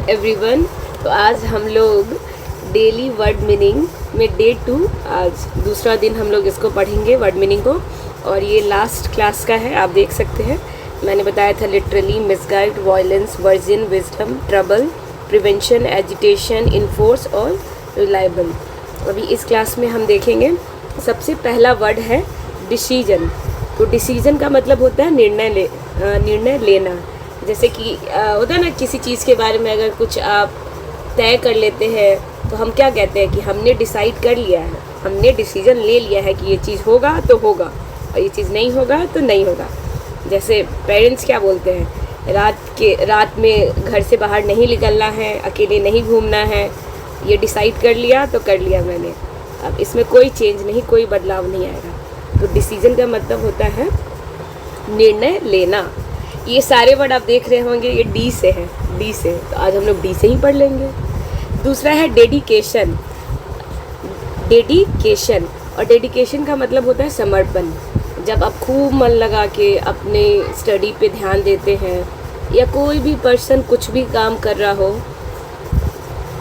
Everyone. तो आज हम लोग डेली वर्ड मीनिंग में डे 2, आज दूसरा दिन हम लोग इसको पढ़ेंगे वर्ड मीनिंग को, और ये लास्ट क्लास का है। आप देख सकते हैं मैंने बताया था literally, misguide, violence, virgin, wisdom, trouble, prevention, agitation, enforce और रिलायबल। अभी इस क्लास में हम देखेंगे सबसे पहला वर्ड है डिसीजन। तो डिसीजन का मतलब होता है निर्णय लेना। जैसे कि होता है ना, किसी चीज़ के बारे में अगर कुछ आप तय कर लेते हैं तो हम क्या कहते हैं कि हमने डिसाइड कर लिया है, हमने डिसीजन ले लिया है कि ये चीज़ होगा तो होगा और ये चीज़ नहीं होगा तो नहीं होगा। जैसे पेरेंट्स क्या बोलते हैं, रात में घर से बाहर नहीं निकलना है, अकेले नहीं घूमना है, ये डिसाइड कर लिया तो कर लिया मैंने, अब इसमें कोई चेंज नहीं, कोई बदलाव नहीं आएगा। तो डिसीजन का मतलब होता है निर्णय लेना। ये सारे वर्ड आप देख रहे होंगे ये डी से है, डी से, तो आज हम लोग डी से ही पढ़ लेंगे। दूसरा है डेडिकेशन। डेडिकेशन, और डेडिकेशन का मतलब होता है समर्पण। जब आप खूब मन लगा के अपने स्टडी पे ध्यान देते हैं, या कोई भी पर्सन कुछ भी काम कर रहा हो,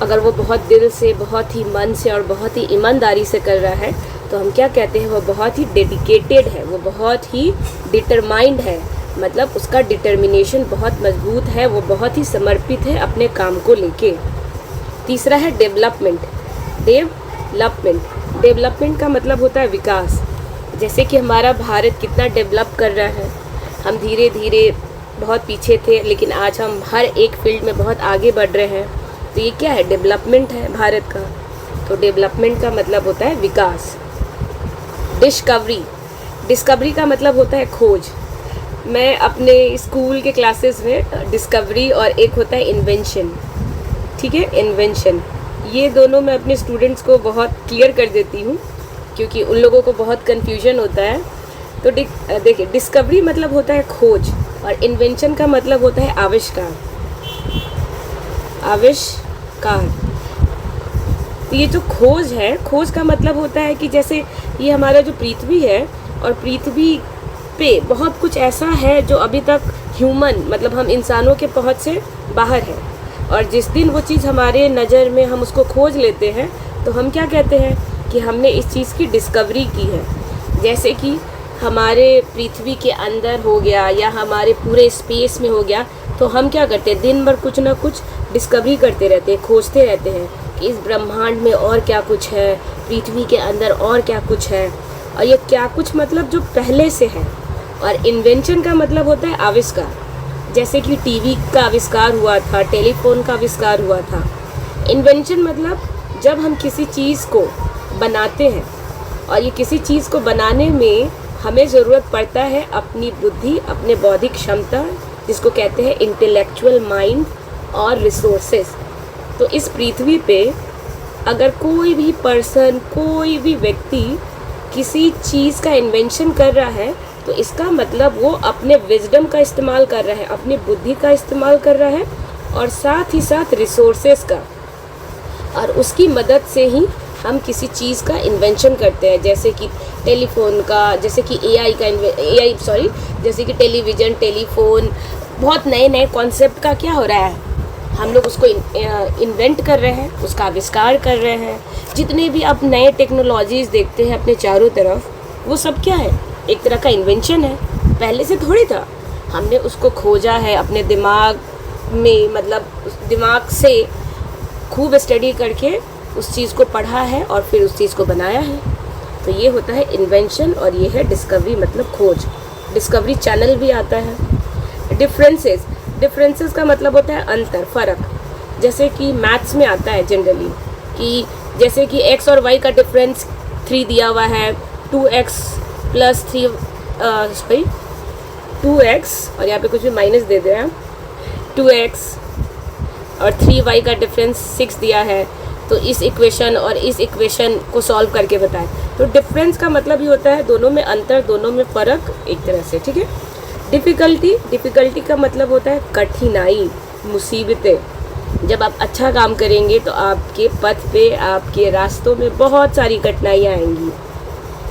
अगर वो बहुत दिल से, बहुत ही मन से और बहुत ही ईमानदारी से कर रहा है तो हम क्या कहते हैं, वो बहुत ही डेडिकेटेड है, वो बहुत ही डिटरमाइंड है, मतलब उसका डिटर्मिनेशन बहुत मजबूत है, वो बहुत ही समर्पित है अपने काम को लेके। तीसरा है डेवलपमेंट। डेवलपमेंट का मतलब होता है विकास। जैसे कि हमारा भारत कितना डेवलप कर रहा है, हम धीरे धीरे बहुत पीछे थे लेकिन आज हम हर एक फील्ड में बहुत आगे बढ़ रहे हैं, तो ये क्या है, डेवलपमेंट है भारत का। तो डेवलपमेंट का मतलब होता है विकास। डिस्कवरी का मतलब होता है खोज। मैं अपने स्कूल के क्लासेस में डिस्कवरी और एक होता है इन्वेंशन, ठीक है, इन्वेंशन, ये दोनों मैं अपने स्टूडेंट्स को बहुत क्लियर कर देती हूँ क्योंकि उन लोगों को बहुत कन्फ्यूजन होता है। तो देखिए, डिस्कवरी मतलब होता है खोज और इन्वेंशन का मतलब होता है आविष्कार। तो ये जो खोज है, खोज का मतलब होता है कि जैसे ये हमारा जो पृथ्वी है, और पृथ्वी पे बहुत कुछ ऐसा है जो अभी तक ह्यूमन, मतलब हम इंसानों के पहुंच से बाहर है, और जिस दिन वो चीज़ हमारे नज़र में हम उसको खोज लेते हैं तो हम क्या कहते हैं कि हमने इस चीज़ की डिस्कवरी की है। जैसे कि हमारे पृथ्वी के अंदर हो गया या हमारे पूरे स्पेस में हो गया, तो हम क्या करते हैं, दिन भर कुछ ना कुछ डिस्कवरी करते रहते हैं, खोजते रहते हैं कि इस ब्रह्मांड में और क्या कुछ है, पृथ्वी के अंदर और क्या कुछ है, और ये क्या कुछ मतलब जो पहले से है। और इन्वेंशन का मतलब होता है आविष्कार। जैसे कि टीवी का आविष्कार हुआ था, टेलीफोन का आविष्कार हुआ था। इन्वेंशन मतलब जब हम किसी चीज़ को बनाते हैं, और ये किसी चीज़ को बनाने में हमें ज़रूरत पड़ता है अपनी बुद्धि, अपने बौद्धिक क्षमता, जिसको कहते हैं इंटेलेक्चुअल माइंड, और रिसोर्सेस। तो इस पृथ्वी पे अगर कोई भी पर्सन, कोई भी व्यक्ति किसी चीज़ का इन्वेंशन कर रहा है तो इसका मतलब वो अपने विजडम का इस्तेमाल कर रहा है, अपनी बुद्धि का इस्तेमाल कर रहा है, और साथ ही साथ रिसोर्सेस का, और उसकी मदद से ही हम किसी चीज़ का इन्वेंशन करते हैं। जैसे कि टेलीफोन का, जैसे कि जैसे कि टेलीविज़न, टेलीफोन, बहुत नए नए कॉन्सेप्ट का क्या हो रहा है, हम लोग उसको इन्वेंट कर रहे हैं, उसका आविष्कार कर रहे हैं। जितने भी आप नए टेक्नोलॉजीज़ देखते हैं अपने चारों तरफ, वो सब क्या है, एक तरह का इन्वेंशन है। पहले से थोड़ी था, हमने उसको खोजा है अपने दिमाग में, मतलब उस दिमाग से खूब स्टडी करके उस चीज़ को पढ़ा है और फिर उस चीज़ को बनाया है। तो ये होता है इन्वेंशन, और ये है डिस्कवरी मतलब खोज। डिस्कवरी चैनल भी आता है। डिफरेंसेस का मतलब होता है अंतर, फ़र्क। जैसे कि मैथ्स में आता है जनरली कि जैसे कि x और y का डिफरेंस 3 दिया हुआ है, 2x प्लस 2x, और यहाँ पे कुछ भी माइनस दे दे रहे हैं, 2x और 3y का डिफरेंस 6 दिया है, तो इस इक्वेशन और इस इक्वेशन को सॉल्व करके बताएं। तो डिफरेंस का मतलब ही होता है दोनों में अंतर, दोनों में फ़र्क, एक तरह से, ठीक है। डिफ़िकल्टी का मतलब होता है कठिनाई, मुसीबतें। जब आप अच्छा काम करेंगे तो आपके पथ पे, आपके रास्तों में बहुत सारी कठिनाइयाँ आएंगी,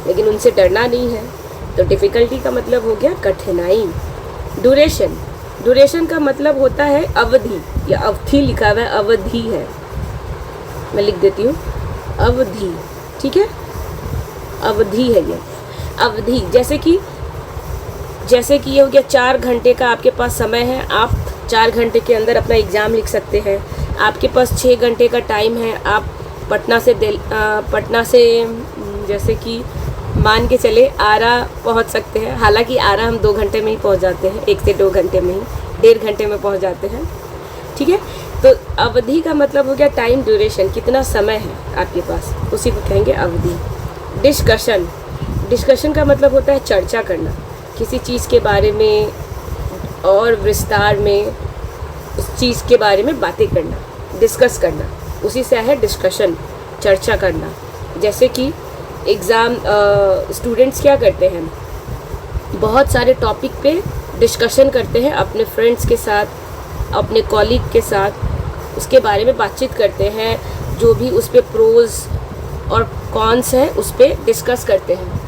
लेकिन उनसे डरना नहीं है। तो डिफ़िकल्टी का मतलब हो गया कठिनाई। ड्यूरेशन का मतलब होता है अवधि, या अवधि लिखा हुआ है, अवधि है, मैं लिख देती हूँ अवधि, ठीक है, अवधि है ये अवधि। जैसे कि ये हो गया 4 घंटे का आपके पास समय है, आप 4 घंटे के अंदर अपना एग्ज़ाम लिख सकते हैं। आपके पास 6 घंटे का टाइम है, आप पटना से जैसे कि मान के चले आरा पहुंच सकते हैं। हालांकि आरा हम 2 घंटे में ही पहुंच जाते हैं, 1 से 2 घंटे में ही, 1.5 घंटे में पहुंच जाते हैं, ठीक है। तो अवधि का मतलब हो गया टाइम ड्यूरेशन, कितना समय है आपके पास, उसी को कहेंगे अवधि। डिस्कशन का मतलब होता है चर्चा करना, किसी चीज़ के बारे में और विस्तार में उस चीज़ के बारे में बातें करना, डिस्कस करना, उसी से है डिस्कशन, चर्चा करना। जैसे कि एग्ज़ाम स्टूडेंट्स क्या करते हैं, बहुत सारे टॉपिक पे डिस्कशन करते हैं अपने फ्रेंड्स के साथ, अपने कॉलीग के साथ, उसके बारे में बातचीत करते हैं, जो भी उस पे प्रोज और कॉन्स है उस पर डिस्कस करते हैं,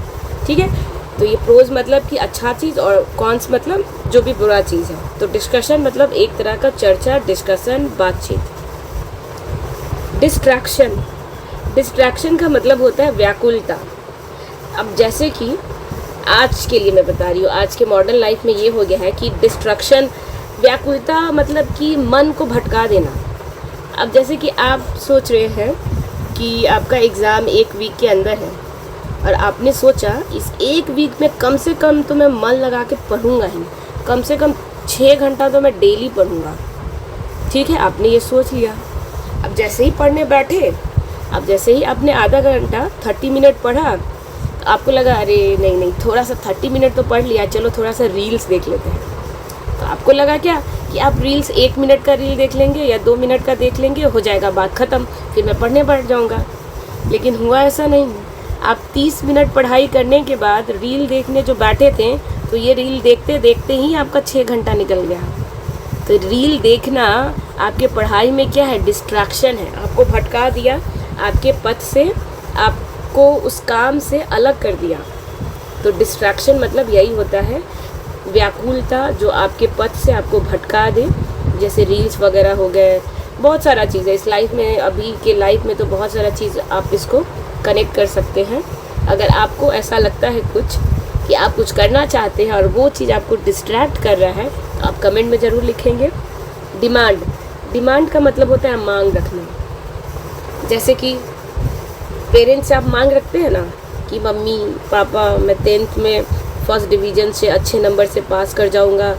ठीक है। तो ये प्रोज मतलब कि अच्छा चीज़ और कॉन्स मतलब जो भी बुरा चीज़ है। तो डिस्कशन मतलब एक तरह का चर्चा, डिस्कशन, बातचीत। डिस्ट्रैक्शन का मतलब होता है व्याकुलता। अब जैसे कि आज के लिए मैं बता रही हूँ, आज के मॉडर्न लाइफ में ये हो गया है कि डिस्ट्रैक्शन, व्याकुलता मतलब कि मन को भटका देना। अब जैसे कि आप सोच रहे हैं कि आपका एग्ज़ाम 1 वीक के अंदर है और आपने सोचा इस 1 वीक में कम से कम तो मैं मन लगा के पढ़ूंगा ही, कम से कम 6 घंटा तो मैं डेली पढ़ूंगा, ठीक है। आपने ये सोच लिया। अब जैसे ही पढ़ने बैठे, अब जैसे ही आपने आधा घंटा 30 मिनट पढ़ा, तो आपको लगा अरे नहीं थोड़ा सा 30 मिनट तो पढ़ लिया, चलो थोड़ा सा रील्स देख लेते हैं। तो आपको लगा क्या कि आप रील्स 1 मिनट का रील देख लेंगे या 2 मिनट का देख लेंगे, हो जाएगा बात ख़त्म, फिर मैं पढ़ने बैठ जाऊँगा। लेकिन हुआ ऐसा नहीं। आप 30 मिनट पढ़ाई करने के बाद रील देखने जो बैठे थे, तो ये रील देखते देखते ही आपका 6 घंटा निकल गया। तो रील देखना आपके पढ़ाई में क्या है, डिस्ट्रैक्शन है, आपको भटका दिया, आपके पथ से आपको उस काम से अलग कर दिया। तो डिस्ट्रैक्शन मतलब यही होता है, व्याकुलता जो आपके पथ से आपको भटका दे, जैसे रील्स वगैरह हो गए, बहुत सारा चीज़ है इस लाइफ में, अभी के लाइफ में तो बहुत सारा चीज़ आप इसको कनेक्ट कर सकते हैं। अगर आपको ऐसा लगता है कुछ कि आप कुछ करना चाहते हैं और वो चीज़ आपको डिस्ट्रैक्ट कर रहा है, तो आप कमेंट में ज़रूर लिखेंगे। डिमांड का मतलब होता है मांग रखना। जैसे कि पेरेंट्स से आप मांग रखते हैं ना कि मम्मी पापा मैं 10th में फर्स्ट डिवीज़न से अच्छे नंबर से पास कर जाऊंगा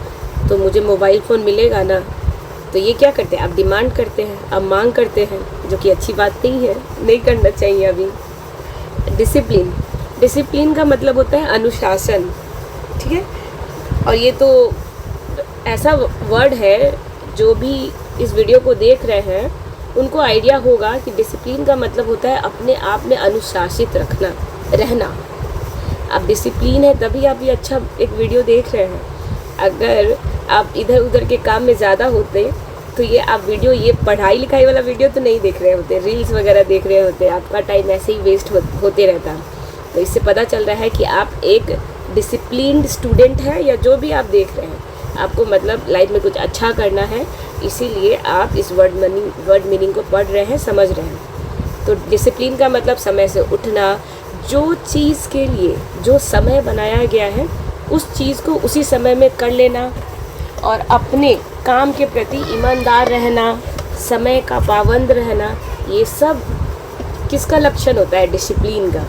तो मुझे मोबाइल फ़ोन मिलेगा ना। तो ये क्या करते हैं, आप डिमांड करते हैं, आप मांग करते हैं, जो कि अच्छी बात नहीं है, नहीं करना चाहिए अभी। डिसिप्लिन का मतलब होता है अनुशासन, ठीक है। और ये तो ऐसा वर्ड है, जो भी इस वीडियो को देख रहे हैं उनको आइडिया होगा कि डिसिप्लिन का मतलब होता है अपने आप में अनुशासित रहना। आप डिसिप्लिन है तभी आप ये अच्छा एक वीडियो देख रहे हैं। अगर आप इधर उधर के काम में ज़्यादा होते तो ये आप वीडियो, ये पढ़ाई लिखाई वाला वीडियो तो नहीं देख रहे होते, रील्स वगैरह देख रहे होते, आपका टाइम ऐसे ही वेस्ट होते रहता। तो इससे पता चल रहा है कि आप एक डिसिप्लिन्ड स्टूडेंट हैं, या जो भी आप देख रहे हैं आपको मतलब लाइफ में कुछ अच्छा करना है, इसीलिए आप इस वर्ड मीनिंग को पढ़ रहे हैं, समझ रहे हैं। तो डिसिप्लिन का मतलब समय से उठना, जो चीज़ के लिए जो समय बनाया गया है उस चीज़ को उसी समय में कर लेना, और अपने काम के प्रति ईमानदार रहना, समय का पाबंद रहना, ये सब किसका लक्षण होता है, डिसिप्लिन का।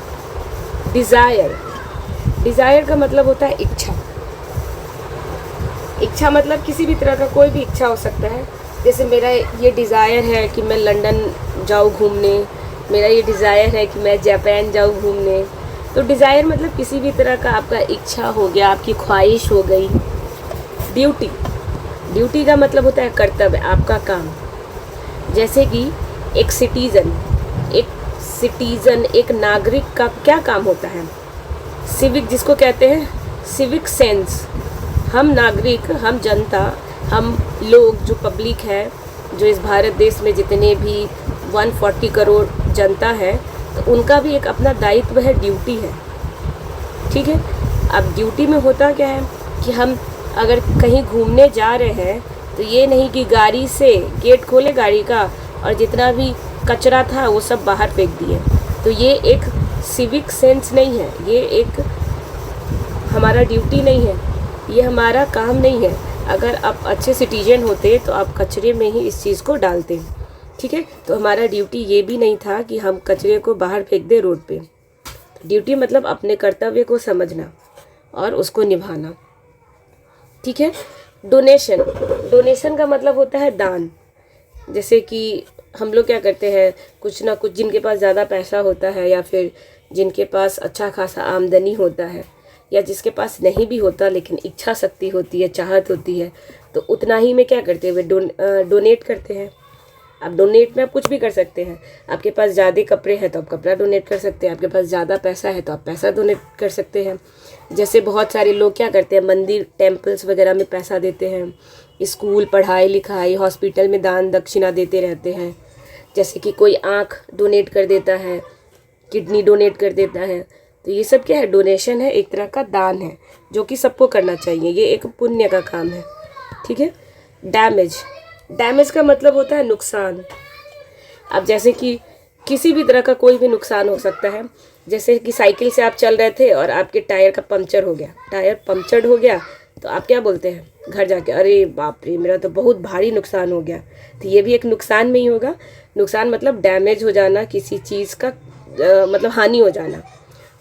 डिज़ायर का मतलब होता है इच्छा मतलब किसी भी तरह का कोई भी इच्छा हो सकता है। जैसे मेरा ये डिज़ायर है कि मैं लंदन जाऊँ घूमने, मेरा ये डिज़ायर है कि मैं जापान जाऊँ घूमने। तो डिज़ायर मतलब किसी भी तरह का आपका इच्छा हो गया, आपकी ख्वाहिश हो गई। ड्यूटी का मतलब होता है कर्तव्य, आपका काम। जैसे कि एक सिटीज़न एक नागरिक का क्या काम होता है, सिविक जिसको कहते हैं, सिविक सेंस। हम नागरिक, हम जनता, हम लोग जो पब्लिक है, जो इस भारत देश में जितने भी 140 करोड़ जनता है, तो उनका भी एक अपना दायित्व है, ड्यूटी है, ठीक है। अब ड्यूटी में होता क्या है कि हम अगर कहीं घूमने जा रहे हैं तो ये नहीं कि गाड़ी से गेट खोले गाड़ी का और जितना भी कचरा था वो सब बाहर फेंक दिए। तो ये एक सिविक सेंस नहीं है, ये एक हमारा ड्यूटी नहीं है, ये हमारा काम नहीं है। अगर आप अच्छे सिटीजन होते तो आप कचरे में ही इस चीज़ को डालते, ठीक है। तो हमारा ड्यूटी ये भी नहीं था कि हम कचरे को बाहर फेंक दें रोड पे। ड्यूटी मतलब अपने कर्तव्य को समझना और उसको निभाना, ठीक है। डोनेशन, डोनेशन का मतलब होता है दान। जैसे कि हम लोग क्या करते हैं, कुछ ना कुछ, जिनके पास ज़्यादा पैसा होता है या फिर जिनके पास अच्छा खासा आमदनी होता है या जिसके पास नहीं भी होता लेकिन इच्छा शक्ति होती है, चाहत होती है, तो उतना ही में क्या करते हैं, वे डोनेट करते हैं। आप डोनेट में आप कुछ भी कर सकते हैं। आपके पास ज़्यादा कपड़े हैं तो आप कपड़ा डोनेट कर सकते हैं, आपके पास ज़्यादा पैसा है तो आप पैसा डोनेट कर सकते हैं। जैसे बहुत सारे लोग क्या करते हैं, मंदिर टेम्पल्स वगैरह में पैसा देते हैं, स्कूल, पढ़ाई लिखाई, हॉस्पिटल में दान दक्षिणा देते रहते हैं। जैसे कि कोई आँख डोनेट कर देता है, किडनी डोनेट कर देता है। तो ये सब क्या है, डोनेशन है, एक तरह का दान है जो कि सबको करना चाहिए, ये एक पुण्य का काम है, ठीक है। डैमेज, डैमेज का मतलब होता है नुकसान। अब जैसे कि किसी भी तरह का कोई भी नुकसान हो सकता है। जैसे कि साइकिल से आप चल रहे थे और आपके टायर का पंक्चर हो गया, टायर पंक्चर्ड हो गया, तो आप क्या बोलते हैं घर जाके, अरे बाप रे मेरा तो बहुत भारी नुकसान हो गया। तो ये भी एक नुकसान में ही होगा। नुकसान मतलब डैमेज हो जाना, किसी चीज़ का मतलब हानि हो जाना।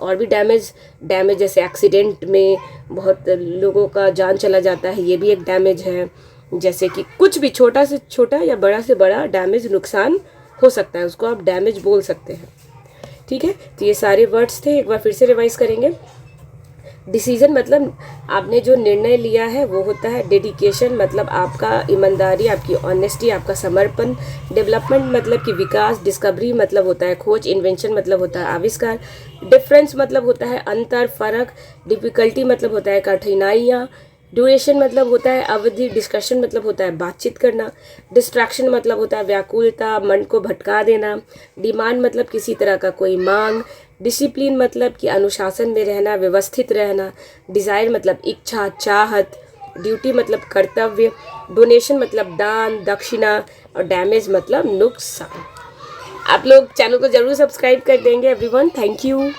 और भी डैमेज जैसे एक्सीडेंट में बहुत लोगों का जान चला जाता है, ये भी एक डैमेज है। जैसे कि कुछ भी छोटा से छोटा या बड़ा से बड़ा डैमेज, नुकसान हो सकता है, उसको आप डैमेज बोल सकते हैं, ठीक है। तो ये सारे वर्ड्स थे, एक बार फिर से रिवाइज करेंगे। डिसीजन मतलब आपने जो निर्णय लिया है वो होता है। डेडिकेशन मतलब आपका ईमानदारी, आपकी ऑनेस्टी, आपका समर्पण। डेवलपमेंट मतलब कि विकास। डिस्कवरी मतलब होता है खोज। इन्वेंशन मतलब होता है आविष्कार। डिफरेंस मतलब होता है अंतर, फर्क। डिफिकल्टी मतलब होता है कठिनाइयाँ। ड्यूरेशन मतलब होता है अवधि। डिस्कशन मतलब होता है बातचीत करना। डिस्ट्रैक्शन मतलब होता है व्याकुलता, मन को भटका देना। डिमांड मतलब किसी तरह का कोई मांग। डिसिप्लिन मतलब कि अनुशासन में रहना, व्यवस्थित रहना। डिज़ायर मतलब इच्छा, चाहत। ड्यूटी मतलब कर्तव्य। डोनेशन मतलब दान दक्षिणा। और डैमेज मतलब नुकसान। आप लोग चैनल को ज़रूर सब्सक्राइब कर देंगे एवरीवन। Thank you.